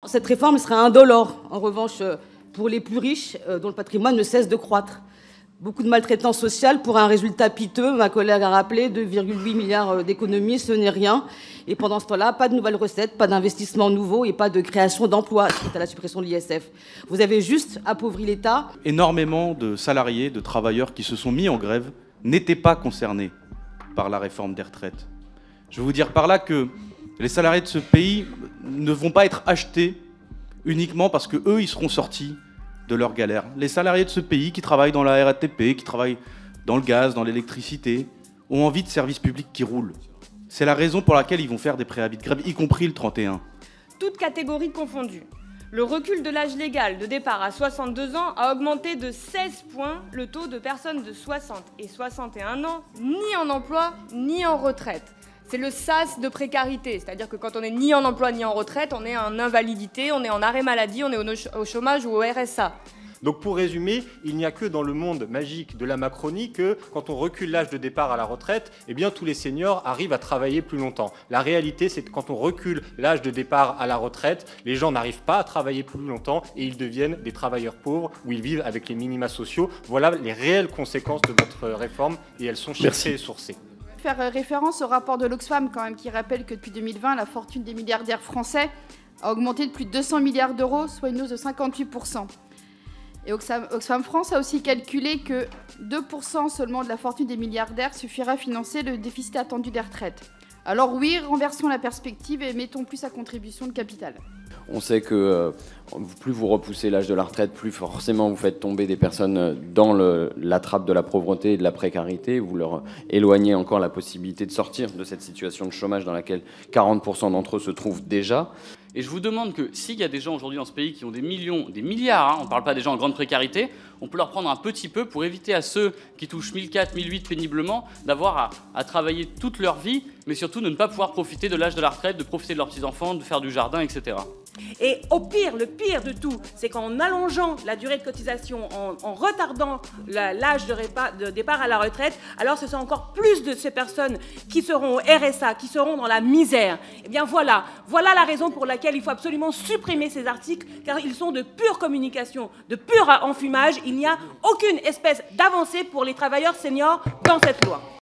Cette réforme sera indolore. En revanche, pour les plus riches, dont le patrimoine ne cesse de croître. Beaucoup de maltraitance sociale pour un résultat piteux. Ma collègue a rappelé 2,8 milliards d'économies, ce n'est rien. Et pendant ce temps-là, pas de nouvelles recettes, pas d'investissements nouveaux et pas de création d'emplois suite à la suppression de l'ISF. Vous avez juste appauvri l'État. Énormément de salariés, de travailleurs qui se sont mis en grève n'étaient pas concernés par la réforme des retraites. Je veux vous dire par là que les salariés de ce pays ne vont pas être achetés uniquement parce qu'eux, ils seront sortis de leur galère. Les salariés de ce pays qui travaillent dans la RATP, qui travaillent dans le gaz, dans l'électricité, ont envie de services publics qui roulent. C'est la raison pour laquelle ils vont faire des préavis de grève, y compris le 31. Toutes catégories confondues. Le recul de l'âge légal de départ à 62 ans a augmenté de 16 points le taux de personnes de 60 et 61 ans, ni en emploi, ni en retraite. C'est le sas de précarité, c'est-à-dire que quand on n'est ni en emploi ni en retraite, on est en invalidité, on est en arrêt maladie, on est au chômage ou au RSA. Donc pour résumer, il n'y a que dans le monde magique de la Macronie que quand on recule l'âge de départ à la retraite, eh bien tous les seniors arrivent à travailler plus longtemps. La réalité, c'est que quand on recule l'âge de départ à la retraite, les gens n'arrivent pas à travailler plus longtemps et ils deviennent des travailleurs pauvres où ils vivent avec les minima sociaux. Voilà les réelles conséquences de notre réforme et elles sont chiffrées et sourcées. Faire référence au rapport de l'Oxfam quand même qui rappelle que depuis 2020, la fortune des milliardaires français a augmenté de plus de 200 milliards d'euros, soit une hausse de 58%. Et Oxfam France a aussi calculé que 2% seulement de la fortune des milliardaires suffira à financer le déficit attendu des retraites. Alors oui, renversons la perspective et mettons plus à contribution le capital. On sait que plus vous repoussez l'âge de la retraite, plus forcément vous faites tomber des personnes dans la trappe de la pauvreté et de la précarité. Vous leur éloignez encore la possibilité de sortir de cette situation de chômage dans laquelle 40% d'entre eux se trouvent déjà. Et je vous demande que s'il y a des gens aujourd'hui dans ce pays qui ont des millions, des milliards, on ne parle pas des gens en grande précarité, on peut leur prendre un petit peu pour éviter à ceux qui touchent 1004, 1008 péniblement d'avoir à travailler toute leur vie, mais surtout de ne pas pouvoir profiter de l'âge de la retraite, de profiter de leurs petits-enfants, de faire du jardin, etc. Et au pire, le pire de tout, c'est qu'en allongeant la durée de cotisation, en retardant l'âge de départ à la retraite, alors ce sont encore plus de ces personnes qui seront au RSA, qui seront dans la misère. Eh bien voilà la raison pour laquelle il faut absolument supprimer ces articles, car ils sont de pure communication, de pur enfumage. Il n'y a aucune espèce d'avancée pour les travailleurs seniors dans cette loi.